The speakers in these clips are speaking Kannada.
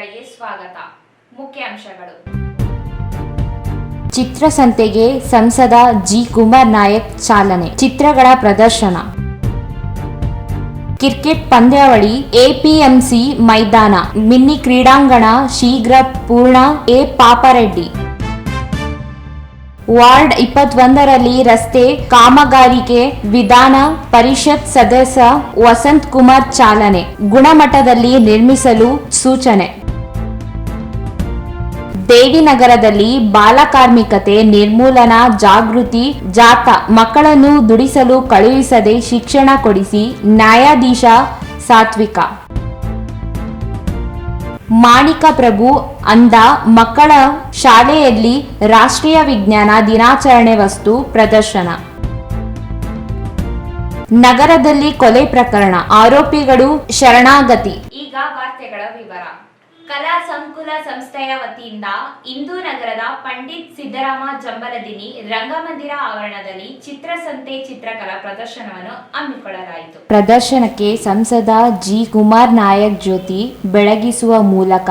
ವಾರ್ತೆಗಳಿಗೆ ಸ್ವಾಗತ. ಮುಖ್ಯಾಂಶಗಳು. ಚಿತ್ರಸಂತೆಗೆ ಸಂಸದ ಜಿ. ಕುಮಾರ್ ನಾಯಕ್ ಚಾಲನೆ. ಚಿತ್ರಗಳ ಪ್ರದರ್ಶನ. ಕ್ರಿಕೆಟ್ ಪಂದ್ಯಾವಳಿ ಎಪಿಎಂಸಿ ಮೈದಾನ ಮಿನಿ ಕ್ರೀಡಾಂಗಣ ಶೀಘ್ರ ಪೂರ್ಣ. ಎ. ಪಾಪರೆಡ್ಡಿ. ವಾರ್ಡ್ 21ರಲ್ಲಿ ರಸ್ತೆ ಕಾಮಗಾರಿಗೆ ವಿಧಾನ ಪರಿಷತ್ ಸದಸ್ಯ ವಸಂತ್ ಕುಮಾರ್ ಚಾಲನೆ. ಗುಣಮಟ್ಟದಲ್ಲಿ ನಿರ್ಮಿಸಲು ಸೂಚನೆ. ದೇವಿನಗರದಲ್ಲಿ ಬಾಲಕಾರ್ಮಿಕತೆ ನಿರ್ಮೂಲನಾ ಜಾಗೃತಿ ಜಾಥಾ. ಮಕ್ಕಳನ್ನು ದುಡಿಸಲು ಕಳುಹಿಸದೆ ಶಿಕ್ಷಣ ಕೊಡಿಸಿ ನ್ಯಾಯಾಧೀಶ ಸಾತ್ವಿಕ. ಮಾಣಿಕ ಪ್ರಭು ಅಂಧ ಮಕ್ಕಳ ಶಾಲೆಯಲ್ಲಿ ರಾಷ್ಟ್ರೀಯ ವಿಜ್ಞಾನ ದಿನಾಚರಣೆ ವಸ್ತು ಪ್ರದರ್ಶನ. ನಗರದಲ್ಲಿ ಕೊಲೆ ಪ್ರಕರಣ, ಆರೋಪಿಗಳು ಶರಣಾಗತಿ. ಈಗ ವಾರ್ತೆಗಳ ವಿವರ. ಕಲಾ ಸಂಕುಲ ಸಂಸ್ಥೆಯ ವತಿಯಿಂದ ಇಂದು ನಗರದ ಪಂಡಿತ್ ಸಿದ್ದರಾಮ ಜಂಬಲದಿನ್ನಿ ರಂಗಮಂದಿರ ಆವರಣದಲ್ಲಿ ಚಿತ್ರಸಂತೆ ಚಿತ್ರಕಲಾ ಪ್ರದರ್ಶನವನ್ನು ಹಮ್ಮಿಕೊಳ್ಳಲಾಯಿತು. ಪ್ರದರ್ಶನಕ್ಕೆ ಸಂಸದ ಜಿ. ಕುಮಾರ್ ನಾಯಕ್ ಜ್ಯೋತಿ ಬೆಳಗಿಸುವ ಮೂಲಕ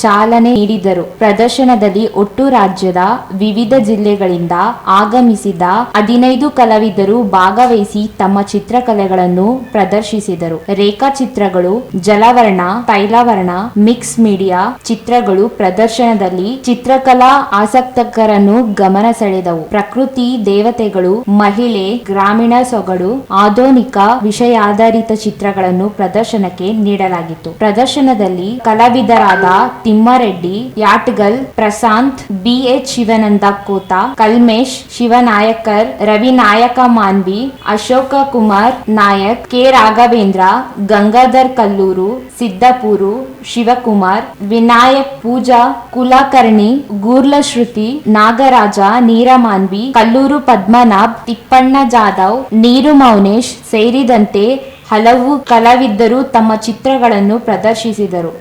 ಚಾಲನೆ ನೀಡಿದರು. ಪ್ರದರ್ಶನದಲ್ಲಿ ಒಟ್ಟು ರಾಜ್ಯದ ವಿವಿಧ ಜಿಲ್ಲೆಗಳಿಂದ ಆಗಮಿಸಿದ 15 ಕಲಾವಿದರು ಭಾಗವಹಿಸಿ ತಮ್ಮ ಚಿತ್ರಕಲೆಗಳನ್ನು ಪ್ರದರ್ಶಿಸಿದರು. ರೇಖಾಚಿತ್ರಗಳು, ಜಲವರ್ಣ, ತೈಲವರ್ಣ, ಮಿಕ್ಸ್ ಮೀಡಿಯಾ ಚಿತ್ರಗಳು ಪ್ರದರ್ಶನದಲ್ಲಿ ಚಿತ್ರಕಲಾ ಆಸಕ್ತಕರನ್ನು ಗಮನ ಸೆಳೆದವು. ಪ್ರಕೃತಿ, ದೇವತೆಗಳು, ಮಹಿಳೆ, ಗ್ರಾಮೀಣ ಸೊಗಡು, ಆಧುನಿಕ ವಿಷಯಾಧಾರಿತ ಚಿತ್ರಗಳನ್ನು ಪ್ರದರ್ಶನಕ್ಕೆ ನೀಡಲಾಗಿತ್ತು. ಪ್ರದರ್ಶನದಲ್ಲಿ ಕಲಾವಿದರಾದ ತಿಮ್ಮಾರೆಡ್ಡಿ, ಯಾಟ್ಗಲ್, ಪ್ರಶಾಂತ್, ಬಿ.ಎಚ್. ಶಿವಾನಂದ ಕೋತ, ಕಲ್ಮೇಶ್ ಶಿವನಾಯಕರ್, ರವಿ ನಾಯಕ ಮಾನ್ವಿ, ಅಶೋಕ ಕುಮಾರ್ ನಾಯಕ್, ಕೆ. ರಾಘವೇಂದ್ರ, ಗಂಗಾಧರ್ ಕಲ್ಲೂರು, ಸಿದ್ದಪೂರು, ಶಿವಕುಮಾರ್, ವಿನಾಯಕ್ ಪೂಜಾ, ಕುಲಕರ್ಣಿ, ಗೂರ್ಲ ಶ್ರುತಿ, ನಾಗರಾಜ, ನೀರಮಾನ್ವಿ, ಕಲ್ಲೂರು ಪದ್ಮನಾಭ್, ತಿಪ್ಪಣ್ಣ ಜಾಧವ್, ನೀರು ಮೌನೇಶ್ ಸೇರಿದಂತೆ ಹಲವು ಕಲಾವಿದರು ತಮ್ಮ ಚಿತ್ರಗಳನ್ನು ಪ್ರದರ್ಶಿಸಿದರು.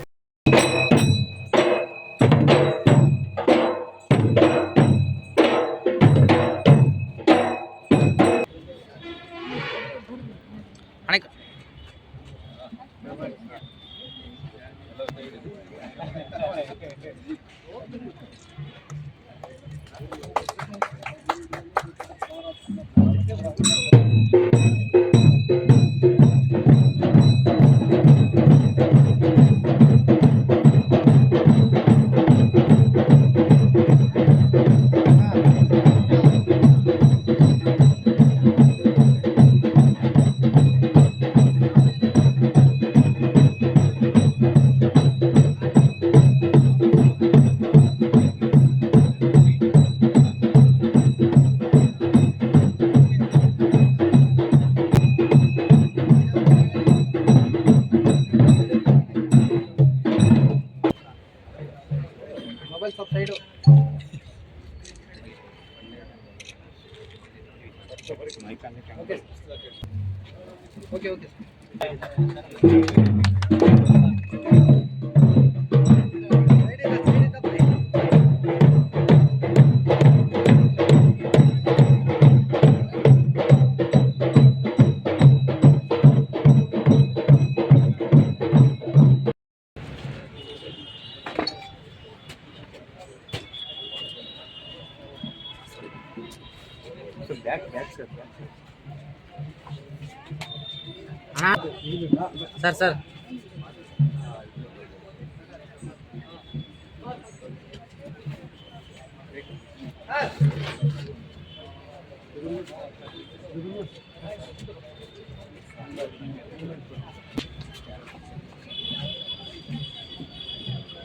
ಸರ್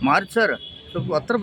ಮಾರ್ಚ್ ಸರ್ ಸ್ವಲ್ಪ ಹತ್ರ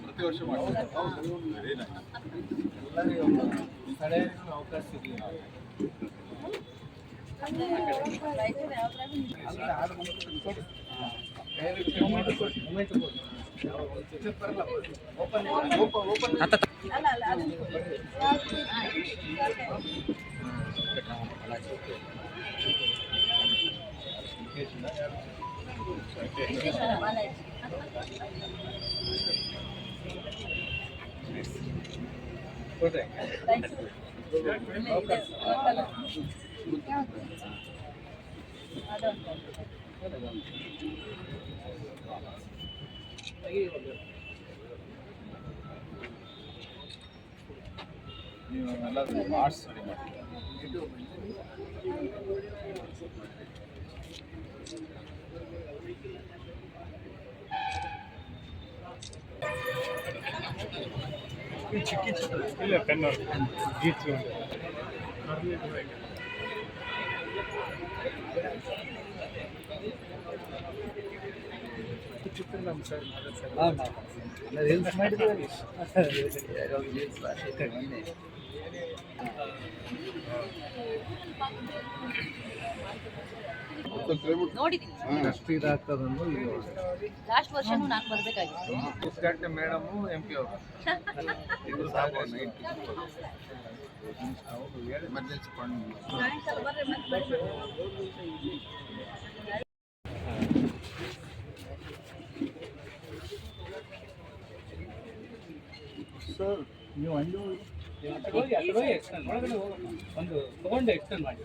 ಪ್ರತಿ ವರ್ಷ ಮಾಡ್ತಾರೆ. ಅವಕಾಶ ಸಿಗಲಿಲ್ಲ. ಆರ್ಟ್ಸ್ ಸ್ಟಡಿ ಮಾಡ್ತೀವಿ. ಇಲ್ಲ ಪೆನ್ ಗೀಚು ಎಷ್ಟು ಇದಾಗ್ತದಂದು ಲಾಸ್ಟ್ ವರ್ಷನೂ ನಾನು ಬರಬೇಕಾಗಿತ್ತು. ಗಂಟೆ ಮೇಡಮು MP ಅವರು ಎಮರ್ಜೆನ್ಸಿ ಫಂಡ್ ಸರ್ ನೀವು ಅಲ್ಲಿ ಎಕ್ಸ್ಟೆಂಡ್ ಒಂದು ತಗೊಂಡು ಎಕ್ಸ್ಟೆಂಡ್ ಮಾಡಿ.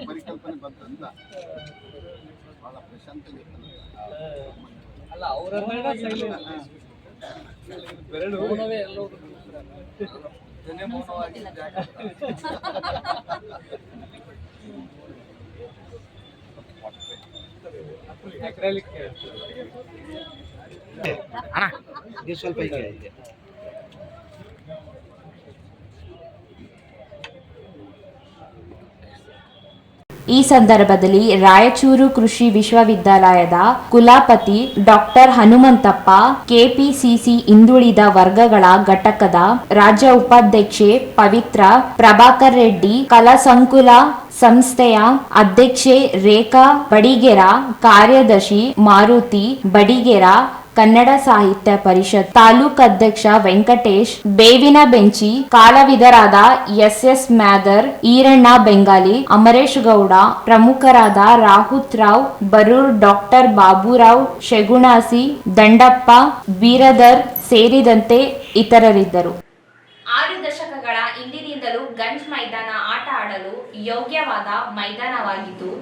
ಪರಿಕಲ್ಪನೆ ಬಂತಂತ ಬಹಳ ಪ್ರಶಾಂತ ಅಲ್ಲ ಅವರೇ ಮೌನವಾಗಿ ಸ್ವಲ್ಪ ಇದೆ. ಈ ಸಂದರ್ಭದಲ್ಲಿ ರಾಯಚೂರು ಕೃಷಿ ವಿಶ್ವವಿದ್ಯಾಲಯದ ಕುಲಪತಿ ಡಾಕ್ಟರ್ ಹನುಮಂತಪ್ಪ, ಕೆಪಿಸಿಸಿ ಹಿಂದುಳಿದ ವರ್ಗಗಳ ಘಟಕದ ರಾಜ್ಯ ಉಪಾಧ್ಯಕ್ಷೆ ಪವಿತ್ರ, ಪ್ರಭಾಕರ್ ರೆಡ್ಡಿ, ಕಲಾ ಸಂಕುಲ ಸಂಸ್ಥೆಯ ಅಧ್ಯಕ್ಷೆ ರೇಖಾ ಬಡಿಗೆರ, ಕಾರ್ಯದರ್ಶಿ ಮಾರುತಿ ಬಡಿಗೆರ, ಕನ್ನಡ ಸಾಹಿತ್ಯ ಪರಿಷತ್ ತಾಲೂಕು ಅಧ್ಯಕ್ಷ ವೆಂಕಟೇಶ್, ಬೇವಿನ ಬೆಂಚಿ ಕಲಾವಿದರಾದ SS ಮ್ಯಾದರ್, ಈರಣ್ಣ ಬೆಂಗಾಲಿ, ಅಮರೇಶ್ ಗೌಡ, ಪ್ರಮುಖರಾದ ರಾಹುತ್ ರಾವ್ ಬರೂರ್, ಡಾಕ್ಟರ್ ಬಾಬುರಾವ್ ಶೆಗುಣಾಸಿ, ದಂಡಪ್ಪ ಬೀರದರ್ ಸೇರಿದಂತೆ ಇತರರಿದ್ದರು. 6 ದಶಕಗಳ ಹಿಂದಿನಿಂದಲೂ ಗಂಜ್ ಮೈದಾನ ಆಟ ಆಡಲು ಯೋಗ್ಯವಾದ ಮೈದಾನವಾಗಿದ್ದು,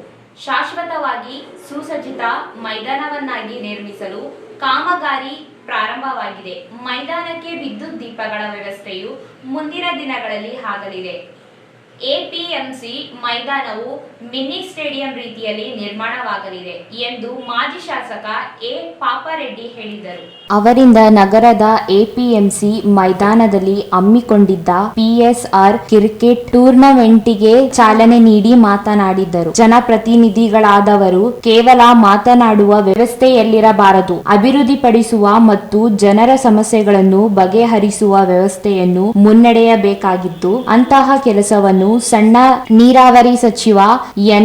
ಶಾಶ್ವತವಾಗಿ ಸುಸಜ್ಜಿತ ಮೈದಾನವನ್ನಾಗಿ ನಿರ್ಮಿಸಲು ಕಾಮಗಾರಿ ಪ್ರಾರಂಭವಾಗಿದೆ. ಮೈದಾನಕ್ಕೆ ವಿದ್ಯುತ್ ದೀಪಗಳ ವ್ಯವಸ್ಥೆಯು ಮುಂದಿನ ದಿನಗಳಲ್ಲಿ ಆಗಲಿದೆ. APMC ಮೈದಾನವು ಮಿನಿ ಸ್ಟೇಡಿಯಂ ರೀತಿಯಲ್ಲಿ ನಿರ್ಮಾಣವಾಗಲಿದೆ ಎಂದು ಮಾಜಿ ಶಾಸಕ A. ಪಾಪಾರೆಡ್ಡಿ ಹೇಳಿದರು. ಅವರಿಂದ ನಗರದ APMC ಮೈದಾನದಲ್ಲಿ ಹಮ್ಮಿಕೊಂಡಿದ್ದ PSR ಕ್ರಿಕೆಟ್ ಟೂರ್ನಮೆಂಟ್ಗೆ ಚಾಲನೆ ನೀಡಿ ಮಾತನಾಡಿದರು. ಜನಪ್ರತಿನಿಧಿಗಳಾದವರು ಕೇವಲ ಮಾತನಾಡುವ ವ್ಯವಸ್ಥೆಯಲ್ಲಿರಬಾರದು, ಅಭಿವೃದ್ಧಿಪಡಿಸುವ ಮತ್ತು ಜನರ ಸಮಸ್ಯೆಗಳನ್ನು ಬಗೆಹರಿಸುವ ವ್ಯವಸ್ಥೆಯನ್ನು ಮುನ್ನಡೆಯಬೇಕಾಗಿದ್ದು, ಅಂತಹ ಕೆಲಸವನ್ನು ಸಣ್ಣ ನೀರಾವರಿ ಸಚಿವ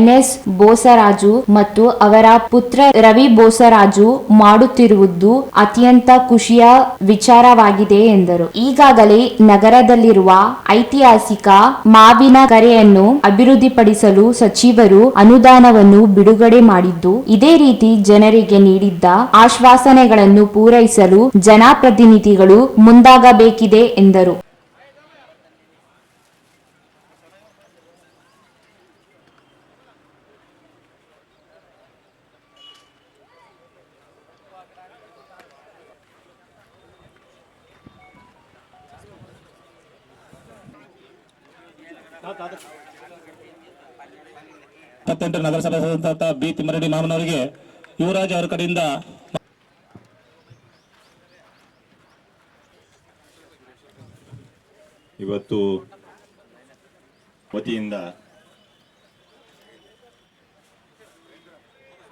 NS ಬೋಸರಾಜು ಮತ್ತು ಅವರ ಪುತ್ರ ರವಿ ಬೋಸರಾಜು ಮಾಡುತ್ತಿರುವುದು ಅತ್ಯಂತ ಖುಷಿಯ ವಿಚಾರವಾಗಿದೆ ಎಂದರು. ಈಗಾಗಲೇ ನಗರದಲ್ಲಿರುವ ಐತಿಹಾಸಿಕ ಮಾವಿನ ಕೆರೆಯನ್ನು ಅಭಿವೃದ್ಧಿಪಡಿಸಲು ಸಚಿವರು ಅನುದಾನವನ್ನು ಬಿಡುಗಡೆ ಮಾಡಿದ್ದು, ಇದೇ ರೀತಿ ಜನರಿಗೆ ನೀಡಿದ್ದ ಆಶ್ವಾಸನೆಗಳನ್ನು ಪೂರೈಸಲು ಜನಪ್ರತಿನಿಧಿಗಳು ಮುಂದಾಗಬೇಕಿದೆ ಎಂದರು. ನಗರಸಭಾ ಸದಸ್ಯ B. ತಿಮ್ಮರೆಡ್ಡಿ ಮಾಮನವರಿಗೆ ಯುವರಾಜ್ ಅವರ ಕಡೆಯಿಂದ ಇವತ್ತು ವತಿಯಿಂದ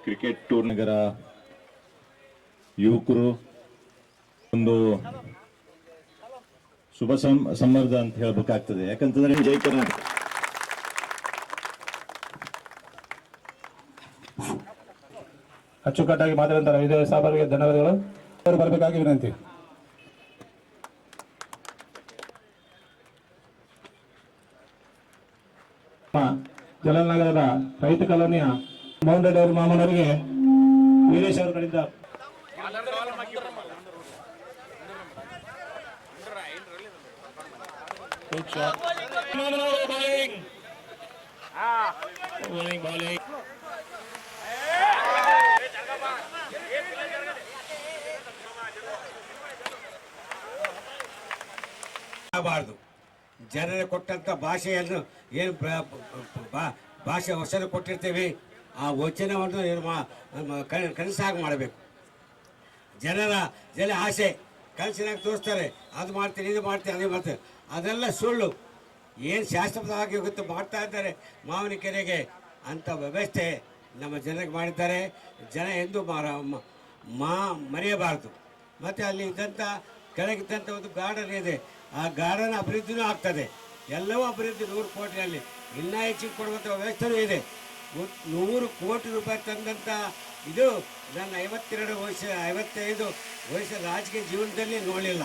ಕ್ರಿಕೆಟ್ ಟೂರ್ನಿಗರ ಯುವಕರು ಒಂದು ಶುಭ ಸಂಬಂಧ ಅಂತ ಹೇಳ್ಬೇಕಾಗ್ತದೆ. ಯಾಕಂತಂದ್ರೆ ಜೈ ಕರ್ನಾಟಕ ಅಚ್ಚುಕಟ್ಟಾಗಿ ಮಾತಾಡಿದಂತ ವಿಜಯ ಸಾಬರ್ಗೆ ಧನ್ಯವಾದಗಳು. ಅವರು ಬರಬೇಕಾಗಿ ವಿನಂತಿ. ಜಲನಗರದ ರೈತ ಕಾಲೋನಿಯ ಮೋಹನ್ ರೆಡ್ಡಿ ಅವರು ಮಾಮನವರಿಗೆ ವೀರೇಶ್ ಅವರ ಕಡೆಯಿಂದ ಆಗಬಾರ್ದು. ಜನರಿಗೆ ಕೊಟ್ಟಂತ ಭಾಷೆಯನ್ನು ಏನು ಭಾಷೆ ವಚನ ಕೊಟ್ಟಿರ್ತೀವಿ ಆ ವಚನವನ್ನು ಕನಸಾಗಿ ಮಾಡಬೇಕು. ಜನರ ಆಸೆ ಕನಸಿನಾಗ ತೋರಿಸ್ತಾರೆ, ಅದು ಮಾಡ್ತೀನಿ ಇದು ಮಾಡ್ತೀನಿ ಅದೇ ಮಾಡ್ತಾರೆ, ಅದೆಲ್ಲ ಸುಳ್ಳು. ಏನು ಶಾಶ್ವತವಾಗಿ ಗೊತ್ತು ಮಾಡ್ತಾ ಇದ್ದಾರೆ ಮಾವಿನಕೆರೆಗೆ ಅಂಥ ವ್ಯವಸ್ಥೆ ನಮ್ಮ ಜನರಿಗೆ ಮಾಡಿದ್ದಾರೆ. ಜನ ಎಂದೂ ಮರೆಯಬಾರ್ದು. ಮತ್ತು ಅಲ್ಲಿ ಇದ್ದಂಥ ಕೆಳಗಿದ್ದಂಥ ಒಂದು ಗಾರ್ಡನ್ ಇದೆ, ಆ ಗಾರ್ಡನ್ ಅಭಿವೃದ್ಧಿನೂ ಆಗ್ತದೆ. ಎಲ್ಲವೂ ಅಭಿವೃದ್ಧಿ 100 ಕೋಟಿಯಲ್ಲಿ ಇನ್ನೂ ಹೆಚ್ಚಿಗೆ ಕೊಡುವಂಥ ವ್ಯವಸ್ಥೆನೂ ಇದೆ. 100 ಕೋಟಿ ರೂಪಾಯಿ ತಂದಂಥ ಇದು ನನ್ನ 55 ವರ್ಷ ರಾಜಕೀಯ ಜೀವನದಲ್ಲಿ ನೋಡಲಿಲ್ಲ.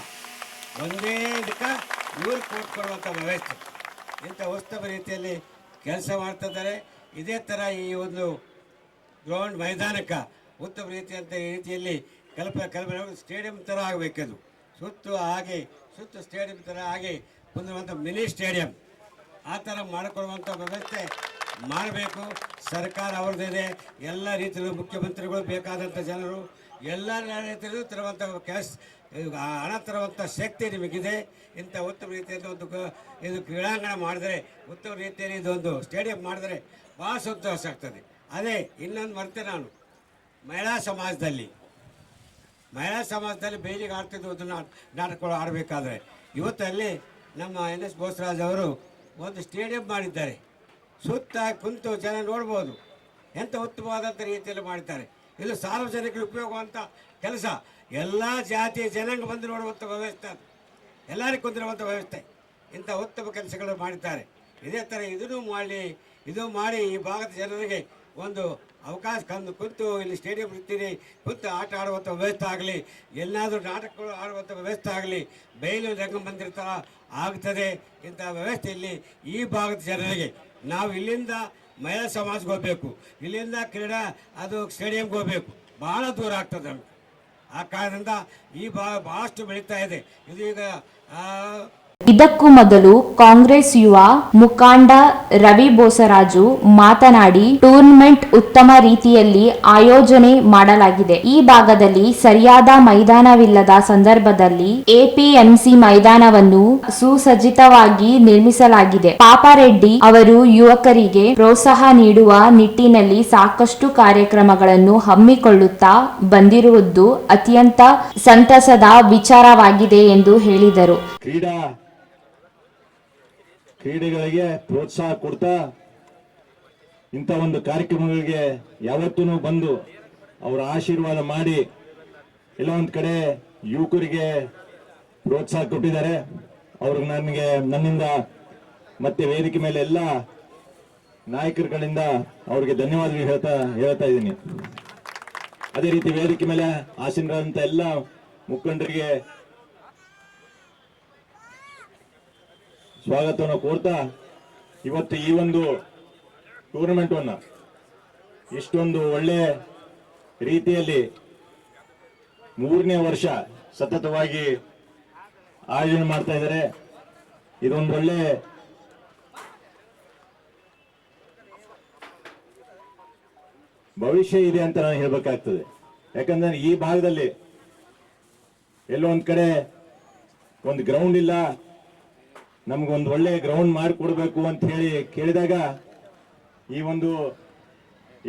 ಒಂದೇ ಇದಕ್ಕೆ 100 ಕೋಟಿ ಕೊಡುವಂಥ ವ್ಯವಸ್ಥೆ ಇಂಥ ಉತ್ತಮ ರೀತಿಯಲ್ಲಿ ಕೆಲಸ ಮಾಡ್ತಿದ್ದಾರೆ. ಇದೇ ಥರ ಈ ಒಂದು ಗ್ರೌಂಡ್ ಮೈದಾನಕ್ಕೆ ಉತ್ತಮ ರೀತಿಯಲ್ಲಿ ಕಲ್ಪನೆ ಸ್ಟೇಡಿಯಂ ಥರ ಆಗಬೇಕದು. ಸುತ್ತು ಸ್ಟೇಡಿಯಂ ಥರ ಆಗಿ ಕುಂದಿರುವಂಥ ಮಿನಿ ಸ್ಟೇಡಿಯಂ ಆ ಥರ ಮಾಡಿಕೊಡುವಂಥ ವ್ಯವಸ್ಥೆ ಮಾಡಬೇಕು. ಸರ್ಕಾರ ಅವ್ರದ್ದಿದೆ, ಎಲ್ಲ ರೀತಿಯಲ್ಲೂ ಮುಖ್ಯಮಂತ್ರಿಗಳು ಬೇಕಾದಂಥ ಜನರು ಎಲ್ಲ ರೀತಿಯಲ್ಲೂ ತರುವಂಥ ಹಣ ತರುವಂಥ ಶಕ್ತಿ ನಿಮಗಿದೆ. ಇಂಥ ಉತ್ತಮ ರೀತಿಯಲ್ಲಿ ಇದು ಕ್ರೀಡಾಂಗಣ ಮಾಡಿದರೆ, ಉತ್ತಮ ರೀತಿಯಲ್ಲಿ ಇದೊಂದು ಸ್ಟೇಡಿಯಂ ಮಾಡಿದರೆ ಭಾಳ ಸಂತೋಷ ಆಗ್ತದೆ. ಅದೇ ಇನ್ನೊಂದು ಮರ್ತೆ ನಾನು ಮಹಿಳಾ ಸಮಾಜದಲ್ಲಿ ಬೇಲಿಗೆ ಆಡ್ತಿದ್ದು ಅದನ್ನು ನಾಟಕಗಳು ಆಡಬೇಕಾದ್ರೆ ಇವತ್ತಲ್ಲಿ ನಮ್ಮ NS ಬೋಸರಾಜ್ ಅವರು ಒಂದು ಸ್ಟೇಡಿಯಂ ಮಾಡಿದ್ದಾರೆ. ಸುತ್ತ ಕುಂತು ಜನ ನೋಡ್ಬೋದು, ಎಂಥ ಉತ್ತಮವಾದಂಥ ರೀತಿಯಲ್ಲಿ ಮಾಡಿದ್ದಾರೆ. ಇದು ಸಾರ್ವಜನಿಕರಿಗೆ ಉಪಯೋಗವಂಥ ಕೆಲಸ. ಎಲ್ಲ ಜಾತಿಯ ಜನಾಂಗ ಬಂದು ನೋಡುವಂಥ ವ್ಯವಸ್ಥೆ, ಎಲ್ಲರಿಗೂ ಕುಂದಿರುವಂಥ ವ್ಯವಸ್ಥೆ. ಇಂಥ ಉತ್ತಮ ಕೆಲಸಗಳು ಮಾಡಿದ್ದಾರೆ. ಇದೇ ಥರ ಇದು ಮಾಡಿ ಈ ಭಾಗದ ಜನರಿಗೆ ಒಂದು ಅವಕಾಶ ಕುಂತು ಇಲ್ಲಿ ಸ್ಟೇಡಿಯಂ ಇರ್ತೀರಿ ಕುಂತು ಆಟ ಆಡುವಂಥ ವ್ಯವಸ್ಥೆ ಆಗಲಿ, ಎಲ್ಲಾದರೂ ನಾಟಕಗಳು ಆಡುವಂಥ ವ್ಯವಸ್ಥೆ ಆಗಲಿ, ಬಯಲು ರಂಗಮಂದಿರ ಥರ ಆಗ್ತದೆ. ಇಂಥ ವ್ಯವಸ್ಥೆಯಲ್ಲಿ ಈ ಭಾಗದ ಜನರಿಗೆ ನಾವು ಇಲ್ಲಿಂದ ಮಹಿಳಾ ಸಮಾಜಕ್ಕೆ ಹೋಗಬೇಕು, ಇಲ್ಲಿಂದ ಅದು ಸ್ಟೇಡಿಯಂಗೆ ಹೋಗಬೇಕು, ಭಾಳ ದೂರ ಆಗ್ತದೆ ನಮಗೆ. ಆ ಕಾರಣದಿಂದ ಈ ಭಾಳಷ್ಟು ಬೆಳೀತಾ ಇದೆ. ಇದು ಈಗ ಇದಕ್ಕೂ ಮೊದಲು ಕಾಂಗ್ರೆಸ್ ಯುವ ಮುಖಂಡ ರವಿ ಬೋಸರಾಜು ಮಾತನಾಡಿ, ಟೂರ್ನಮೆಂಟ್ ಉತ್ತಮ ರೀತಿಯಲ್ಲಿ ಆಯೋಜನೆ ಮಾಡಲಾಗಿದೆ. ಈ ಭಾಗದಲ್ಲಿ ಸರಿಯಾದ ಮೈದಾನವಿಲ್ಲದ ಸಂದರ್ಭದಲ್ಲಿ ಎಪಿಎಂಸಿ ಮೈದಾನವನ್ನು ಸುಸಜ್ಜಿತವಾಗಿ ನಿರ್ಮಿಸಲಾಗಿದೆ. ಪಾಪಾರೆಡ್ಡಿ ಅವರು ಯುವಕರಿಗೆ ಪ್ರೋತ್ಸಾಹ ನೀಡುವ ನಿಟ್ಟಿನಲ್ಲಿ ಸಾಕಷ್ಟು ಕಾರ್ಯಕ್ರಮಗಳನ್ನು ಹಮ್ಮಿಕೊಳ್ಳುತ್ತಾ ಬಂದಿರುವುದು ಅತ್ಯಂತ ಸಂತಸದ ವಿಚಾರವಾಗಿದೆ ಎಂದು ಹೇಳಿದರು. ಕ್ರೀಡೆಗಳಿಗೆ ಪ್ರೋತ್ಸಾಹ ಕೊಡ್ತಾ ಇಂಥ ಒಂದು ಕಾರ್ಯಕ್ರಮಗಳಿಗೆ ಯಾವತ್ತೂ ಬಂದು ಅವರ ಆಶೀರ್ವಾದ ಮಾಡಿ ಎಲ್ಲ ಒಂದು ಕಡೆ ಯುವಕರಿಗೆ ಪ್ರೋತ್ಸಾಹ ಕೊಟ್ಟಿದ್ದಾರೆ. ಅವ್ರಿಗೆ ನನ್ನಿಂದ ಮತ್ತೆ ವೇದಿಕೆ ಮೇಲೆ ಎಲ್ಲ ನಾಯಕರುಗಳಿಂದ ಅವ್ರಿಗೆ ಧನ್ಯವಾದಗಳು ಹೇಳ್ತಾ ಇದ್ದೀನಿ. ಅದೇ ರೀತಿ ವೇದಿಕೆ ಮೇಲೆ ಆಸೀನರಾದಂಥ ಎಲ್ಲ ಮುಖಂಡರಿಗೆ ಸ್ವಾಗತವನ್ನು ಕೋರ್ತಾ, ಇವತ್ತು ಈ ಒಂದು ಟೂರ್ನಮೆಂಟನ್ನು ಇಷ್ಟೊಂದು ಒಳ್ಳೆ ರೀತಿಯಲ್ಲಿ 3ನೇ ವರ್ಷ ಸತತವಾಗಿ ಆಯೋಜನೆ ಮಾಡ್ತಾ ಇದ್ದಾರೆ. ಇದೊಂದು ಒಳ್ಳೆ ಭವಿಷ್ಯ ಇದೆ ಅಂತ ನಾನು ಹೇಳ್ಬೇಕಾಗ್ತದೆ. ಯಾಕಂದ್ರೆ ಈ ಭಾಗದಲ್ಲಿ ಎಲ್ಲೋ ಒಂದ್ ಕಡೆ ಒಂದು ಗ್ರೌಂಡ್ ಇಲ್ಲ, ನಮಗೊಂದು ಒಳ್ಳೆ ಗ್ರೌಂಡ್ ಮಾಡಿಕೊಡ್ಬೇಕು ಅಂತ ಹೇಳಿ ಕೇಳಿದಾಗ ಈ ಒಂದು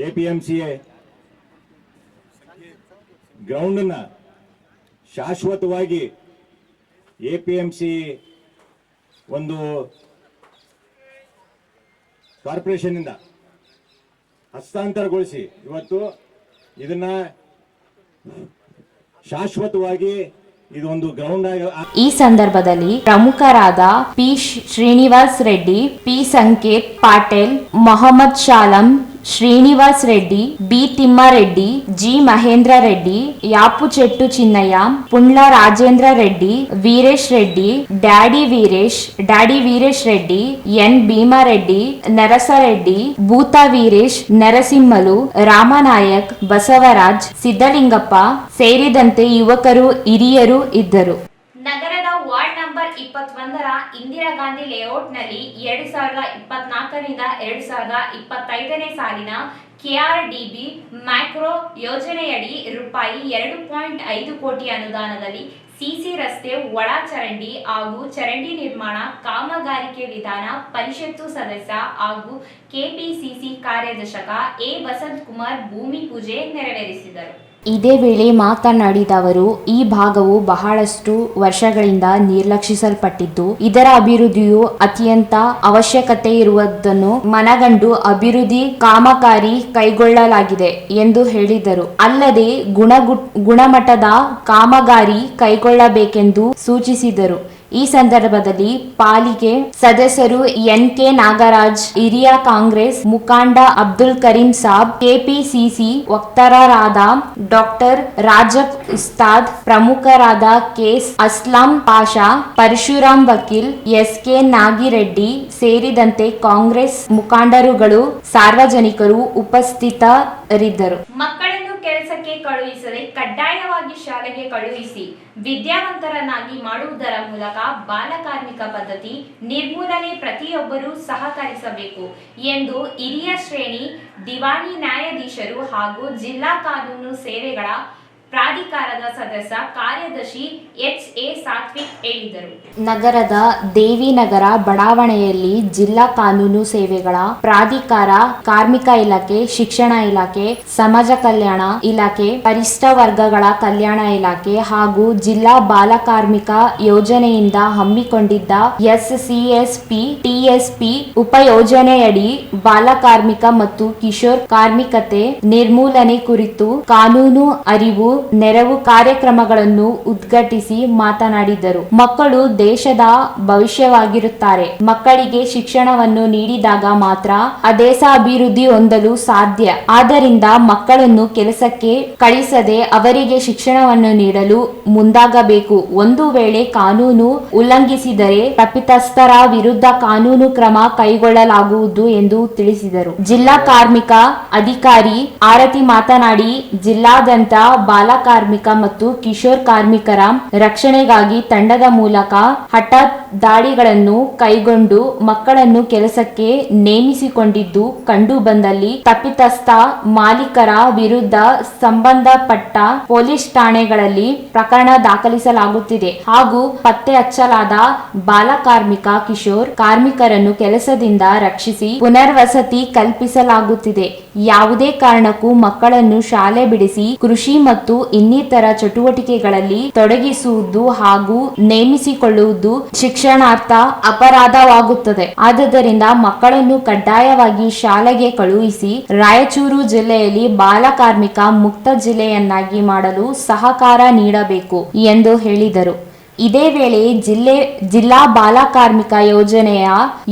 APMC ಗ್ರೌಂಡನ್ನ ಶಾಶ್ವತವಾಗಿ APMC ಒಂದು ಕಾರ್ಪೊರೇಷನ್ನಿಂದ ಹಸ್ತಾಂತರಗೊಳಿಸಿ ಇವತ್ತು ಇದನ್ನ ಶಾಶ್ವತವಾಗಿ ಇದೊಂದು ಗ್ರೌಂಡ್ ಆಗಿ ಈ ಸಂದರ್ಭದಲ್ಲಿ ಪ್ರಮುಖರಾದ P Srinivas Reddy, P Sanket Patel, Mohammed Shalam, Srinivas Reddy, B Thimmareddy, G Mahendra Reddy, Yapu Chettu Chinnaiah, Pundla Rajendra Reddy, Veeresh Reddy, daddy Veeresh Reddy, N Bheemareddy, Narasareddy, Bhoota Veeresh, Narasimhalu, Ramanayak, Basavaraj, Siddalingappa ಸೇರಿದಂತೆ ಯುವಕರು, ಹಿರಿಯರು ಇದ್ದರು. ನಗರದ ವಾರ್ಡ್ ನಂಬರ್ 21ರ ಇಂದಿರಾ ಗಾಂಧಿ ಲೇಔಟ್ನಲ್ಲಿ 2024ರಿಂದ 2025ನೇ ಸಾಲಿನ ಕೆಆರ್ಡಿಬಿ ಮ್ಯಾಕ್ರೋ ಯೋಜನೆಯಡಿ ರೂಪಾಯಿ 2.5 ಕೋಟಿ ಅನುದಾನದಲ್ಲಿ ಸಿಸಿ ರಸ್ತೆ ಒಳ ಚರಂಡಿ ಹಾಗೂ ಚರಂಡಿ ನಿರ್ಮಾಣ ಕಾಮಗಾರಿಕೆ ವಿಧಾನ ಪರಿಷತ್ತು ಸದಸ್ಯ ಹಾಗೂ ಕೆಪಿಸಿಸಿ ಕಾರ್ಯಾಧ್ಯಕ್ಷ ಎ ವಸಂತಕುಮಾರ್ ಭೂಮಿ ಪೂಜೆ ನೆರವೇರಿಸಿದರು. ಇದೇ ವೇಳೆ ಮಾತನಾಡಿದ ಅವರು, ಈ ಭಾಗವು ಬಹಳಷ್ಟು ವರ್ಷಗಳಿಂದ ನಿರ್ಲಕ್ಷಿಸಲ್ಪಟ್ಟಿದ್ದು, ಇದರ ಅಭಿವೃದ್ಧಿಯು ಅತ್ಯಂತ ಅವಶ್ಯಕತೆ ಇರುವುದನ್ನು ಮನಗಂಡು ಅಭಿವೃದ್ಧಿ ಕಾಮಗಾರಿ ಕೈಗೊಳ್ಳಲಾಗಿದೆ ಎಂದು ಹೇಳಿದರು. ಅಲ್ಲದೆ ಗುಣಮಟ್ಟದ ಕಾಮಗಾರಿ ಕೈಗೊಳ್ಳಬೇಕೆಂದು ಸೂಚಿಸಿದರು. ಈ ಸಂದರ್ಭದಲ್ಲಿ ಪಾಲಿಕೆ ಸದಸ್ಯರು ಎನ್.ಕೆ. ನಾಗರಾಜ್, ಹಿರಿಯ ಕಾಂಗ್ರೆಸ್ ಮುಖಂಡ ಅಬ್ದುಲ್ ಕರೀಂ ಸಾಬ್, ಕೆಪಿಸಿಸಿ ವಕ್ತಾರರಾದ ಡಾಕ್ಟರ್ ರಾಜಬ್ ಉಸ್ತಾದ್, ಪ್ರಮುಖರಾದ ಕೆ. ಅಸ್ಲಾಂ ಪಾಷಾ, ಪರಶುರಾಮ್ ವಕೀಲ್, ಎಸ್.ಕೆ. ನಾಗಿರೆಡ್ಡಿ ಸೇರಿದಂತೆ ಕಾಂಗ್ರೆಸ್ ಮುಖಂಡರುಗಳು, ಸಾರ್ವಜನಿಕರು ಉಪಸ್ಥಿತರಿದ್ದರು. ಮಕ್ಕಳನ್ನು ಕೆಲಸಕ್ಕೆ ಕಳುಹಿಸದೆ ಕಡ್ಡಾಯವಾಗಿ ಶಾಲೆಗೆ ಕಳುಹಿಸಿ ವಿದ್ಯಾವಂತರನ್ನಾಗಿ ಮಾಡುವುದರ ಮೂಲಕ ಬಾಲಕಾರ್ಮಿಕ ಪದ್ಧತಿ ನಿರ್ಮೂಲನೆ ಪ್ರತಿಯೊಬ್ಬರೂ ಸಹಕರಿಸಬೇಕು ಎಂದು ಹಿರಿಯ ಶ್ರೇಣಿ ದಿವಾಣಿ ನ್ಯಾಯಾಧೀಶರು ಹಾಗೂ ಜಿಲ್ಲಾ ಕಾನೂನು ಸೇವೆಗಳ ಪ್ರಾಧಿಕಾರದ ಸದಸ್ಯ ಕಾರ್ಯದರ್ಶಿ ಎಚ್.ಎ. ಸಾತ್ವಿಕ್ ಹೇಳಿದರು. ನಗರದ ದೇವಿನಗರ ಬಡಾವಣೆಯಲ್ಲಿ ಜಿಲ್ಲಾ ಕಾನೂನು ಸೇವೆಗಳ ಪ್ರಾಧಿಕಾರ, ಕಾರ್ಮಿಕ ಇಲಾಖೆ, ಶಿಕ್ಷಣ ಇಲಾಖೆ, ಸಮಾಜ ಕಲ್ಯಾಣ ಇಲಾಖೆ, ಪರಿಶಿಷ್ಟ ವರ್ಗಗಳ ಕಲ್ಯಾಣ ಇಲಾಖೆ ಹಾಗೂ ಜಿಲ್ಲಾ ಬಾಲ ಕಾರ್ಮಿಕ ಯೋಜನೆಯಿಂದ ಹಮ್ಮಿಕೊಂಡಿದ್ದ ಎಸ್ಸಿಎಸ್ಪಿ ಟಿಎಸ್ಪಿ ಉಪಯೋಜನೆಯಡಿ ಬಾಲ ಕಾರ್ಮಿಕ ಮತ್ತು ಕಿಶೋರ್ ಕಾರ್ಮಿಕತೆ ನಿರ್ಮೂಲನೆ ಕುರಿತು ಕಾನೂನು ಅರಿವು ನೆರವು ಕಾರ್ಯಕ್ರಮಗಳನ್ನು ಉದ್ಘಾಟಿಸಿ ಮಾತನಾಡಿದರು. ಮಕ್ಕಳು ದೇಶದ ಭವಿಷ್ಯವಾಗಿರುತ್ತಾರೆ. ಮಕ್ಕಳಿಗೆ ಶಿಕ್ಷಣವನ್ನು ನೀಡಿದಾಗ ಮಾತ್ರ ಆ ದೇಶ ಅಭಿವೃದ್ಧಿ ಹೊಂದಲು ಸಾಧ್ಯ. ಆದ್ದರಿಂದ ಮಕ್ಕಳನ್ನು ಕೆಲಸಕ್ಕೆ ಕಳಿಸದೆ ಅವರಿಗೆ ಶಿಕ್ಷಣವನ್ನು ನೀಡಲು ಮುಂದಾಗಬೇಕು. ಒಂದು ವೇಳೆ ಕಾನೂನು ಉಲ್ಲಂಘಿಸಿದರೆ ತಪ್ಪಿತಸ್ಥರ ವಿರುದ್ಧ ಕಾನೂನು ಕ್ರಮ ಕೈಗೊಳ್ಳಲಾಗುವುದು ಎಂದು ತಿಳಿಸಿದರು. ಜಿಲ್ಲಾ ಕಾರ್ಮಿಕ ಅಧಿಕಾರಿ ಆರತಿ ಮಾತನಾಡಿ, ಜಿಲ್ಲಾದ್ಯಂತ ಬಾಲ ಕಾರ್ಮಿಕ ಮತ್ತು ಕಿಶೋರ್ ಕಾರ್ಮಿಕರ ರಕ್ಷಣೆಗಾಗಿ ತಂಡದ ಮೂಲಕ ಹಠಾತ್ ದಾಳಿಗಳನ್ನು ಕೈಗೊಂಡು ಮಕ್ಕಳನ್ನು ಕೆಲಸಕ್ಕೆ ನೇಮಿಸಿಕೊಂಡಿದ್ದು ಕಂಡು ಬಂದಲ್ಲಿ ತಪ್ಪಿತಸ್ಥ ಮಾಲೀಕರ ವಿರುದ್ಧ ಸಂಬಂಧಪಟ್ಟ ಪೊಲೀಸ್ ಠಾಣೆಗಳಲ್ಲಿ ಪ್ರಕರಣ ದಾಖಲಿಸಲಾಗುತ್ತಿದೆ ಹಾಗೂ ಪತ್ತೆ ಹಚ್ಚಲಾದ ಬಾಲ ಕಾರ್ಮಿಕ, ಕಿಶೋರ್ ಕಾರ್ಮಿಕರನ್ನು ಕೆಲಸದಿಂದ ರಕ್ಷಿಸಿ ಪುನರ್ವಸತಿ ಕಲ್ಪಿಸಲಾಗುತ್ತಿದೆ. ಯಾವುದೇ ಕಾರಣಕ್ಕೂ ಮಕ್ಕಳನ್ನು ಶಾಲೆ ಬಿಡಿಸಿ ಕೃಷಿ ಮತ್ತು ಇನ್ನಿತರ ಚಟುವಟಿಕೆಗಳಲ್ಲಿ ತೊಡಗಿಸುವುದು ಹಾಗೂ ನೇಮಿಸಿಕೊಳ್ಳುವುದು ಶಿಕ್ಷಣಾರ್ಥ ಅಪರಾಧವಾಗುತ್ತದೆ. ಆದ್ದರಿಂದ ಮಕ್ಕಳನ್ನು ಕಡ್ಡಾಯವಾಗಿ ಶಾಲೆಗೆ ಕಳುಹಿಸಿ ರಾಯಚೂರು ಜಿಲ್ಲೆಯಲ್ಲಿ ಬಾಲ ಕಾರ್ಮಿಕ ಮುಕ್ತ ಜಿಲ್ಲೆಯನ್ನಾಗಿ ಮಾಡಲು ಸಹಕಾರ ನೀಡಬೇಕು ಎಂದು ಹೇಳಿದರು. ಇದೇ ವೇಳೆ ಜಿಲ್ಲಾ ಬಾಲ ಕಾರ್ಮಿಕ ಯೋಜನೆಯ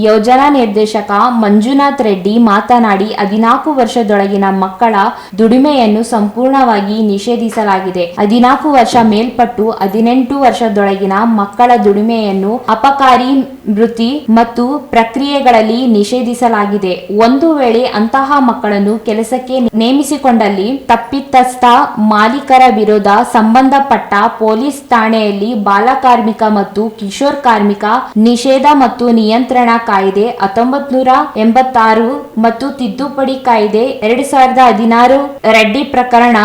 ಯೋಜನಾ ನಿರ್ದೇಶಕ ಮಂಜುನಾಥ್ ರೆಡ್ಡಿ ಮಾತನಾಡಿ, 14 ವರ್ಷದೊಳಗಿನ ಮಕ್ಕಳ ದುಡಿಮೆಯನ್ನು ಸಂಪೂರ್ಣವಾಗಿ ನಿಷೇಧಿಸಲಾಗಿದೆ. 14 ವರ್ಷ ಮೇಲ್ಪಟ್ಟು 18 ವರ್ಷದೊಳಗಿನ ಮಕ್ಕಳ ದುಡಿಮೆಯನ್ನು ಅಪಕಾರಿ ವೃತ್ತಿ ಮತ್ತು ಪ್ರಕ್ರಿಯೆಗಳಲ್ಲಿ ನಿಷೇಧಿಸಲಾಗಿದೆ. ಒಂದು ವೇಳೆ ಅಂತಹ ಮಕ್ಕಳನ್ನು ಕೆಲಸಕ್ಕೆ ನೇಮಿಸಿಕೊಂಡಲ್ಲಿ ತಪ್ಪಿತಸ್ಥ ಮಾಲೀಕರ ವಿರುದ್ಧ ಸಂಬಂಧಪಟ್ಟ ಪೊಲೀಸ್ ಠಾಣೆಯಲ್ಲಿ ಬಾಲ ಕಾರ್ಮಿಕ ಮತ್ತು ಕಿಶೋರ್ ಕಾರ್ಮಿಕ ನಿಷೇಧ ಮತ್ತು ನಿಯಂತ್ರಣ ಕಾಯ್ದೆ 1986 ಮತ್ತು ತಿದ್ದುಪಡಿ ಕಾಯ್ದೆ 2016 ರಡ್ಡಿ ಪ್ರಕರಣ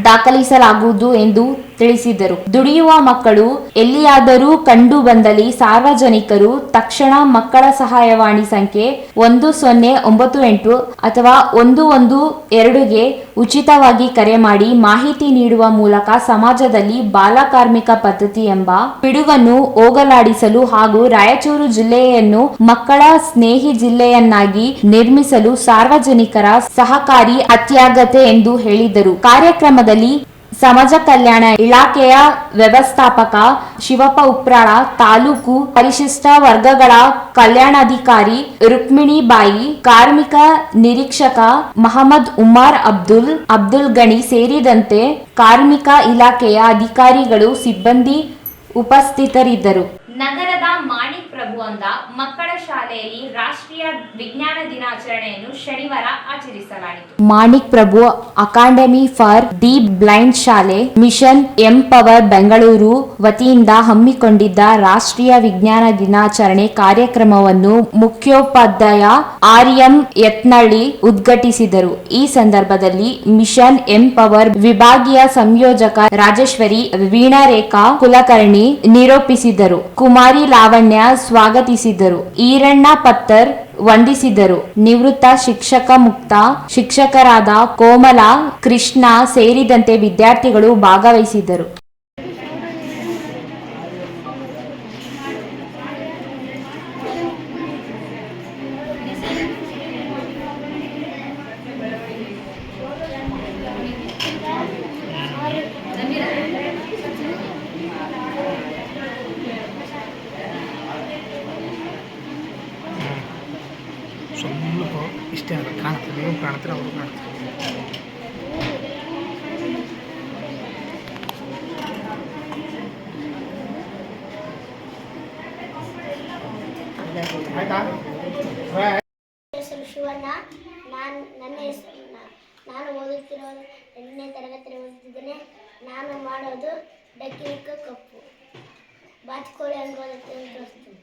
ದಾಖಲಿಸಲಾಗುವುದು ಎಂದು ತಿಳಿಸಿದರು. ದುಡಿಯುವ ಮಕ್ಕಳು ಎಲ್ಲಿಯಾದರೂ ಕಂಡು ಬಂದಲ್ಲಿ ಸಾರ್ವಜನಿಕರು ತಕ್ಷಣ ಮಕ್ಕಳ ಸಹಾಯವಾಣಿ ಸಂಖ್ಯೆ 1098 ಅಥವಾ 112ಗೆ ಉಚಿತವಾಗಿ ಕರೆ ಮಾಡಿ ಮಾಹಿತಿ ನೀಡುವ ಮೂಲಕ ಸಮಾಜದಲ್ಲಿ ಬಾಲಕಾರ್ಮಿಕ ಪದ್ಧತಿ ಎಂಬ ಪಿಡುಗನ್ನು ಹೋಗಲಾಡಿಸಲು ಹಾಗೂ ರಾಯಚೂರು ಜಿಲ್ಲೆಯನ್ನು ಮಕ್ಕಳ ಸ್ನೇಹಿ ಜಿಲ್ಲೆಯನ್ನಾಗಿ ನಿರ್ಮಿಸಲು ಸಾರ್ವಜನಿಕರ ಸಹಕಾರಿ ಅತ್ಯಗತ್ಯ ಎಂದು ಹೇಳಿದರು. ಕಾರ್ಯಕ್ರಮದಲ್ಲಿ ಸಮಾಜ ಕಲ್ಯಾಣ ಇಲಾಖೆಯ ವ್ಯವಸ್ಥಾಪಕ ಶಿವಪ್ಪ ಉಪ್ರಾಳ, ತಾಲೂಕು ಪರಿಶಿಷ್ಟ ವರ್ಗಗಳ ಕಲ್ಯಾಣಾಧಿಕಾರಿ ರುಕ್ಮಿಣಿಬಾಯಿ, ಕಾರ್ಮಿಕ ನಿರೀಕ್ಷಕ ಮಹಮ್ಮದ್ ಉಮಾರ್, ಅಬ್ದುಲ್ ಗಣಿ ಸೇರಿದಂತೆ ಕಾರ್ಮಿಕ ಇಲಾಖೆಯ ಅಧಿಕಾರಿಗಳು, ಸಿಬ್ಬಂದಿ ಉಪಸ್ಥಿತರಿದ್ದರು. ನಗರದ ಮಾಣಿಕ್ ಪ್ರಭು ಅಂದ ಮಕ್ಕಳ ಶಾಲೆಯಲ್ಲಿ ರಾಷ್ಟ್ರೀಯ ವಿಜ್ಞಾನ ದಿನಾಚರಣೆಯನ್ನು ಶನಿವಾರ ಆಚರಿಸಲಾಯಿತು. ಮಾಣಿಕ್ ಪ್ರಭು ಅಕಾಡೆಮಿ ಫಾರ್ ದಿ ಬ್ಲೈಂಡ್ ಶಾಲೆ ಮಿಷನ್ ಎಂಪವರ್ ಬೆಂಗಳೂರು ವತಿಯಿಂದ ಹಮ್ಮಿಕೊಂಡಿದ್ದ ರಾಷ್ಟ್ರೀಯ ವಿಜ್ಞಾನ ದಿನಾಚರಣೆ ಕಾರ್ಯಕ್ರಮವನ್ನು ಮುಖ್ಯೋಪಾಧ್ಯಾಯ ಆರ್ಎಂ ಯತ್ನಳ್ಳಿ ಉದ್ಘಾಟಿಸಿದರು. ಈ ಸಂದರ್ಭದಲ್ಲಿ ಮಿಷನ್ ಎಂಪವರ್ ವಿಭಾಗೀಯ ಸಂಯೋಜಕ ರಾಜೇಶ್ವರಿ, ವೀಣಾರೇಖಾ ಕುಲಕರ್ಣಿ ನಿರೂಪಿಸಿದರು. ಕುಮಾರಿ ಲಾವಣ್ಯ ಸ್ವಾಗತಿಸಿದರು. ಈರಣ್ಣ ಪತ್ತರ್ ವಂದಿಸಿದರು. ನಿವೃತ್ತ ಶಿಕ್ಷಕ ಮುಕ್ತ ಶಿಕ್ಷಕರಾದ ಕೋಮಲ, ಕೃಷ್ಣ ಸೇರಿದಂತೆ ವಿದ್ಯಾರ್ಥಿಗಳು ಭಾಗವಹಿಸಿದ್ದರು. ಇಷ್ಟೇ ಕಾಣುತ್ತೆ, ನೀವು ಕಾಣ್ತೀರ, ಅವರು ಕಾಣ್ತಾರೆ. ಹೆಸರು ಶಿವಣ್ಣ. ನಾನು ಓದುತ್ತಿರೋ 8ನೇ ತರಗತಿ ಓದುತ್ತಿದ್ದೇನೆ. ನಾನು ಮಾಡೋದು ಡಕ್ಕಿಂಗ್ ಕಪ್ಪು ಬಾತುಕೋಳಿ ಅಂಗೋದಕ್ಕೆ ತೋರಿಸ್ತೀನಿ.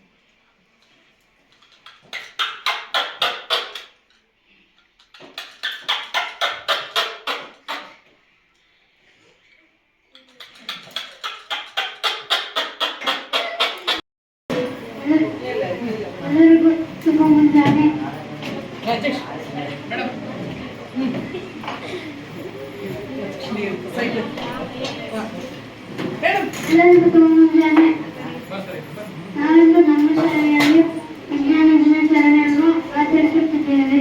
ಎಲ್ಲರಿಗೂ ಶುಭ ಮುಂಜಾನೆ. ಎಲ್ಲರಿಗೂ ಶುಭ ಮುಂಜಾನೆ. ನಾಳಿಂದು ನಮ್ಮ ಶಾಲೆಯಲ್ಲಿ ವಿಜ್ಞಾನ ದಿನಾಚರಣೆಯನ್ನು ಆಚರಿಸುತ್ತಿದ್ದೇವೆ.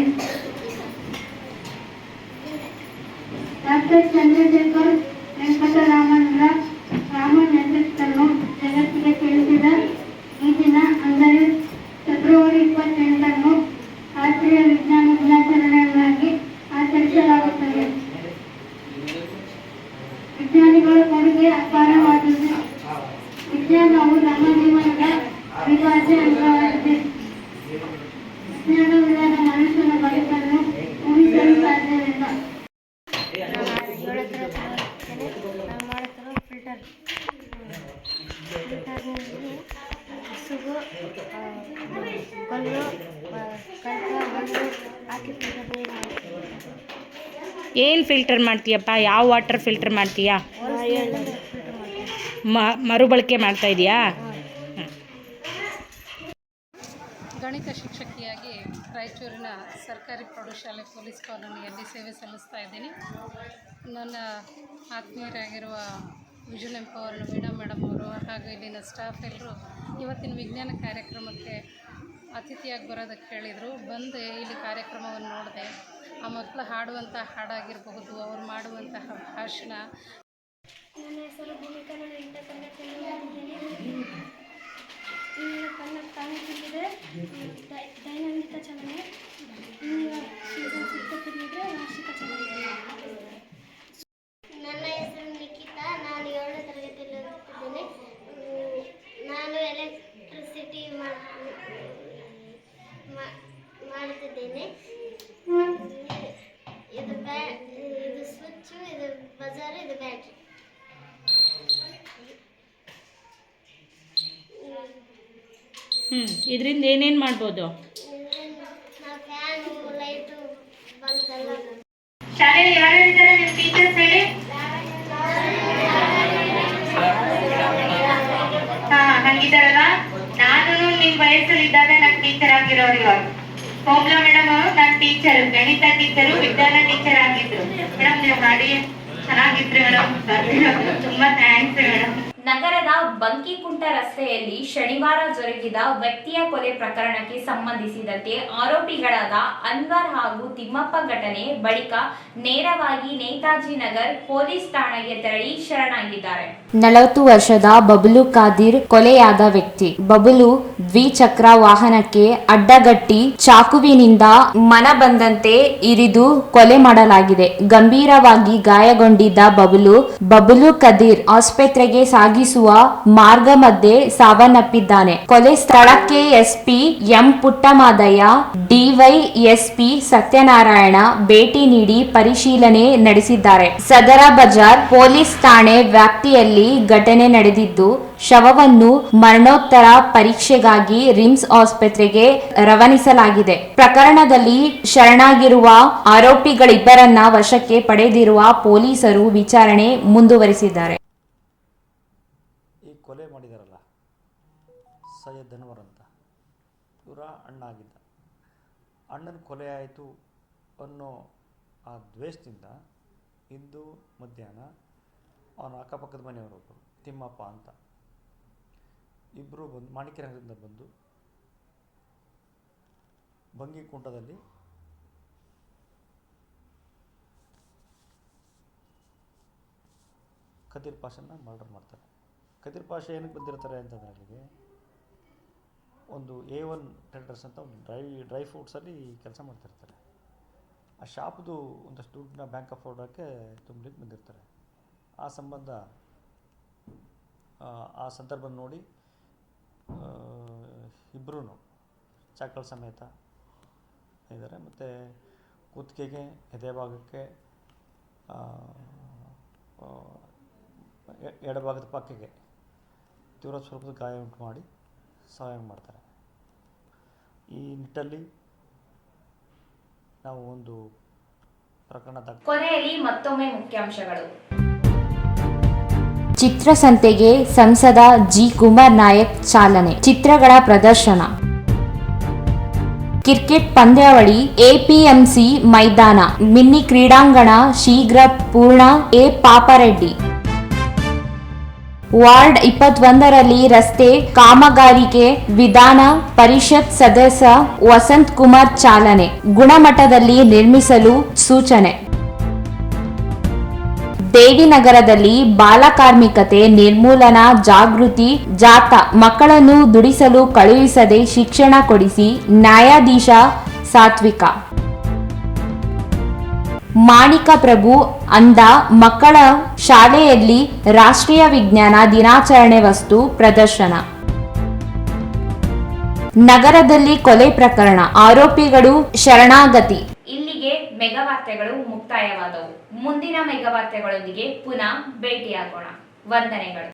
ಡಾಕ್ಟರ್ ಚಂದ್ರಶೇಖರ್ ವೆಂಕಟರಾಮನ್ ನೇತೃತ್ವವನ್ನು ಜಗತ್ತಿಗೆ ತಿಳಿಸಿದ ಈ ದಿನ ಅಂದರೆ ಫೆಬ್ರವರಿ 28 ರಾಷ್ಟ್ರೀಯ ವಿಜ್ಞಾನ ದಿನಾಚರಣೆಯಾಗಿ ಆಚರಿಸಲಾಗುತ್ತದೆ. ವಿಜ್ಞಾನಿಗಳ ಕೊಡುಗೆ ಅಪಾರವಾದುದು. ವಿಜ್ಞಾನವು ನಮ್ಮ ಜೀವನದ ಅವಿಭಾಜ್ಯ ಅಂಗವಾಗಿದೆ. ವಿಜ್ಞಾನವಿಲ್ಲದ ಮನುಷ್ಯನ ಬದುಕನ್ನು ಊಹಿಸಲು ಸಾಧ್ಯವಿಲ್ಲ. ಏನು ಫಿಲ್ಟರ್ ಮಾಡ್ತೀಯಪ್ಪ? ಯಾವ ವಾಟರ್ ಫಿಲ್ಟರ್ ಮಾಡ್ತೀಯಾ? ಮರುಬಳಕೆ ಮಾಡ್ತಾ ಇದೆಯಾ? ಗಣಿತ ಶಿಕ್ಷಕಿಯಾಗಿ ರಾಯಚೂರಿನ ಸರ್ಕಾರಿ ಪ್ರೌಢಶಾಲೆ ಪೊಲೀಸ್ ಕಾಲೋನಿಯಲ್ಲಿ ಸೇವೆ ಸಲ್ಲಿಸ್ತಾ ಇದ್ದೀನಿ. ನನ್ನ ಆತ್ಮೀಯರಾಗಿರುವ ವಿಷನ್ ಎಂಪವರ್ ವೀಣಾ ಮೇಡಮ್ ಅವರು ಹಾಗೂ ಇಲ್ಲಿನ ಸ್ಟಾಫ್ ಎಲ್ಲರೂ ಇವತ್ತಿನ ವಿಜ್ಞಾನ ಕಾರ್ಯಕ್ರಮಕ್ಕೆ ಅತಿಥಿಯಾಗಿ ಬರೋದಕ್ಕೆ ಹೇಳಿದರು. ಬಂದು ಇಲ್ಲಿ ಕಾರ್ಯಕ್ರಮವನ್ನು ನೋಡಿದೆ. ಆ ಮಕ್ಕಳು ಹಾಡುವಂಥ ಹಾಡಾಗಿರಬಹುದು, ಅವ್ರು ಮಾಡುವಂತಹ ಭಾಷಣ. ನನ್ನ ಹೆಸರು ಭೂಮಿಕಾ. ನಾನು 8ನೇ ತರಗತಿಯಲ್ಲಿ ಓದಿದ್ದೀನಿ. ಕಾಣುತ್ತಿದ್ದರೆ ದೈನಂದಿನ ಚಲನೆ, ಸುತ್ತುತ್ತಿದ್ದರೆ ವಾರ್ಷಿಕ ಚಲನೆ. ನನ್ನ ಹೆಸರು ನಿಖಿತಾ. ನಾನು 7ನೇ ತರಗತಿಯಲ್ಲಿ ಓದುತ್ತಿದ್ದೇನೆ. ನಾನು ಎಲೆಕ್ಟ್ರಿಸಿಟಿ ಮಾಡುತ್ತಿದ್ದೇನೆ. ಇದು ಸ್ವಿಚ್ಚು, ಇದು ಬಜಾರು, ಇದು ಬ್ಯಾಟ್ರಿ. ಇದರಿಂದ ಏನೇನು ಮಾಡ್ಬೋದು? ಫ್ಯಾನು, ಲೈಟು, ಬಲ್ಬ್ ಎಲ್ಲ. ಶಾಲೆಯಲ್ಲಿ ಯಾರು ಇದ್ದಾರೆ ನಿಮ್ಮ ಟೀಚರ್ಸ್ ಹೇಳಿ? ನಿಮ್ ವಯಸ್ಸಲ್ಲಿದ್ದಾಗ ನಾನು ಟೀಚರ್ ಆಗಿರೋರು ಇವಾಗ. ಕೋಮಲಾ ಮೇಡಮ್ ನನ್ನ ಟೀಚರ್, ಗಣಿತ ಟೀಚರು, ವಿಜ್ಞಾನ ಟೀಚರ್ ಆಗಿದ್ರು. ಮೇಡಮ್ ನೀವು ಮಾಡಿ ಚೆನ್ನಾಗಿದ್ರಿ ಮೇಡಮ್. ತುಂಬಾ ಥ್ಯಾಂಕ್ಸ್ ಮೇಡಮ್. ನಗರದ ಬಂಕಿಕುಂಟ ರಸ್ತೆಯಲ್ಲಿ ಶನಿವಾರ ಜರುಗಿದ ವ್ಯಕ್ತಿಯ ಕೊಲೆ ಪ್ರಕರಣಕ್ಕೆ ಸಂಬಂಧಿಸಿದಂತೆ ಆರೋಪಿಗಳಾದ ಅನ್ವರ್ ಹಾಗೂ ತಿಮ್ಮಪ್ಪ ಘಟನೆ ಬಳಿಕ ನೇರವಾಗಿ ನೇತಾಜಿ ನಗರ್ ಪೊಲೀಸ್ ಠಾಣೆಗೆ ತೆರಳಿ ಶರಣಾಗಿದ್ದಾರೆ. 40 ವರ್ಷದ ಬಬಲು ಖಾದಿರ್ ಕೊಲೆಯಾದ ವ್ಯಕ್ತಿ. ಬಬಲು ದ್ವಿಚಕ್ರ ವಾಹನಕ್ಕೆ ಅಡ್ಡಗಟ್ಟಿ ಚಾಕುವಿನಿಂದ ಮನ ಬಂದಂತೆ ಇರಿದು ಕೊಲೆ ಮಾಡಲಾಗಿದೆ. ಗಂಭೀರವಾಗಿ ಗಾಯಗೊಂಡಿದ್ದ ಬಬಲು ಖಾದಿರ್ ಆಸ್ಪತ್ರೆಗೆ ಸಾಗಿಸುವ ಮಾರ್ಗ ಮಧ್ಯೆ ಸಾವನ್ನಪ್ಪಿದ್ದಾನೆ. ಕೊಲೆ ಸ್ಥಳಕ್ಕೆ SP M Puttamadaiah, DYSP Satyanarayana ಭೇಟಿ ನೀಡಿ ಪರಿಶೀಲನೆ ನಡೆಸಿದ್ದಾರೆ. ಸದರ ಬಜಾರ್ ಪೊಲೀಸ್ ಠಾಣೆ ವ್ಯಾಪ್ತಿಯಲ್ಲಿ ಘಟನೆ ನಡೆದಿದ್ದು, ಶವವನ್ನು ಮರಣೋತ್ತರ ಪರೀಕ್ಷೆಗಾಗಿ ರಿಮ್ಸ್ ಆಸ್ಪತ್ರೆಗೆ ರವಾನಿಸಲಾಗಿದೆ. ಪ್ರಕರಣದಲ್ಲಿ ಶರಣಾಗಿರುವ ಆರೋಪಿಗಳಿಬ್ಬರನ್ನ ವಶಕ್ಕೆ ಪಡೆದಿರುವ ಪೊಲೀಸರು ವಿಚಾರಣೆ ಮುಂದುವರಿಸಿದ್ದಾರೆ. ಈ ಕೊಲೆ ಮಾಡಿದಾರಲ್ಲ ಸೈಯದ್ ಅನ್ವರ್ ಅಂತ, ಇವರ ಅಣ್ಣ ಆಗಿದ್ದ. ಅಣ್ಣನ ಕೊಲೆ ಆಯಿತು ಅನ್ನೋ ಆ ದ್ವೇಷದಿಂದ ಇಂದು ಮಧ್ಯಾಹ್ನ ಅವನ ಅಕ್ಕಪಕ್ಕದ ಮನೆಯವರೊಬ್ಬರು ತಿಮ್ಮಪ್ಪ ಅಂತ ಇಬ್ಬರು ಬಂದು ಮಾಣಿಕ್ಯನಗರದಿಂದ ಬಂದು ಬಂಗಿಕುಂಟದಲ್ಲಿ ಖದೀರ್ ಪಾಷನ್ನ ಮರ್ಡರ್ ಮಾಡ್ತಾರೆ. ಖದೀರ್ ಪಾಷ ಏನಕ್ಕೆ ಬಂದಿರ್ತಾರೆ ಅಂತಂದರೆ ಅಲ್ಲಿಗೆ ಒಂದು A1 ಟ್ರೇಡರ್ಸ್ ಅಂತ ಒಂದು ಡ್ರೈ ಫ್ರೂಟ್ಸಲ್ಲಿ ಕೆಲಸ ಮಾಡ್ತಿರ್ತಾರೆ. ಆ ಶಾಪ್ದು ಒಂದಷ್ಟು ದುಡ್ಡನ್ನ ಬ್ಯಾಂಕ್ ಆಫ್ ಬರೋಡಕ್ಕೆ ತುಂಬಲಿಕ್ಕೆ ಬಂದಿರ್ತಾರೆ. ಆ ಸಂಬಂಧ ಆ ಸಂದರ್ಭ ನೋಡಿ ಇಬ್ಬರೂ ಚಾಕಲ್ ಸಮೇತ ಇದ್ದಾರೆ. ಮತ್ತು ಕುತ್ತಿಗೆಗೆ, ಎದೆ ಭಾಗಕ್ಕೆ, ಎಡಭಾಗದ ಪಕ್ಕೆಗೆ ತೀವ್ರ ಸ್ವರೂಪದ ಗಾಯ ಉಂಟು ಮಾಡಿ ಸಹಾಯ ಮಾಡ್ತಾರೆ. ಈ ನಿಟ್ಟಲ್ಲಿ ನಾವು ಒಂದು ಪ್ರಕರಣ ಕೊನೆಯಲ್ಲಿ ಮತ್ತೊಮ್ಮೆ ಮುಖ್ಯಾಂಶಗಳು. ಚಿತ್ರಸಂತೆಗೆ ಸಂಸದ ಜಿ ಕುಮಾರ್ ನಾಯಕ್ ಚಾಲನೆ. ಚಿತ್ರಗಳ ಪ್ರದರ್ಶನ. ಕ್ರಿಕೆಟ್ ಪಂದ್ಯಾವಳಿ ಎಪಿಎಂಸಿ ಮೈದಾನ ಮಿನಿ ಕ್ರೀಡಾಂಗಣ ಶೀಘ್ರ ಪೂರ್ಣ. ಎ ಪಾಪರೆಡ್ಡಿ. ವಾರ್ಡ್ 21ರಲ್ಲಿ ರಸ್ತೆ ಕಾಮಗಾರಿಗೆ ವಿಧಾನ ಪರಿಷತ್ ಸದಸ್ಯ ವಸಂತ್ ಕುಮಾರ್ ಚಾಲನೆ. ಗುಣಮಟ್ಟದಲ್ಲಿ ನಿರ್ಮಿಸಲು ಸೂಚನೆ. ದೇವಿನಗರದಲ್ಲಿ ಬಾಲಕಾರ್ಮಿಕತೆ ನಿರ್ಮೂಲನಾ ಜಾಗೃತಿ ಜಾಥಾ. ಮಕ್ಕಳನ್ನು ದುಡಿಸಲು ಕಳುಹಿಸದೆ ಶಿಕ್ಷಣ ಕೊಡಿಸಿ ನ್ಯಾಯಾಧೀಶ ಸಾತ್ವಿಕ. ಮಾಣಿಕ ಪ್ರಭು ಅಂಧ ಮಕ್ಕಳ ಶಾಲೆಯಲ್ಲಿ ರಾಷ್ಟ್ರೀಯ ವಿಜ್ಞಾನ ದಿನಾಚರಣೆ ವಸ್ತು ಪ್ರದರ್ಶನ. ನಗರದಲ್ಲಿ ಕೊಲೆ ಪ್ರಕರಣ, ಆರೋಪಿಗಳು ಶರಣಾಗತಿ. ಇಲ್ಲಿಗೆ ಮೆಗಾವಾರ್ತೆಗಳು ಮುಕ್ತಾಯವಾದವು. ಮುಂದಿನ ಮೆಗಾವಾರ್ತೆಗಳೊಂದಿಗೆ ಪುನಃ ಭೇಟಿಯಾಗೋಣ. ವಂದನೆಗಳು.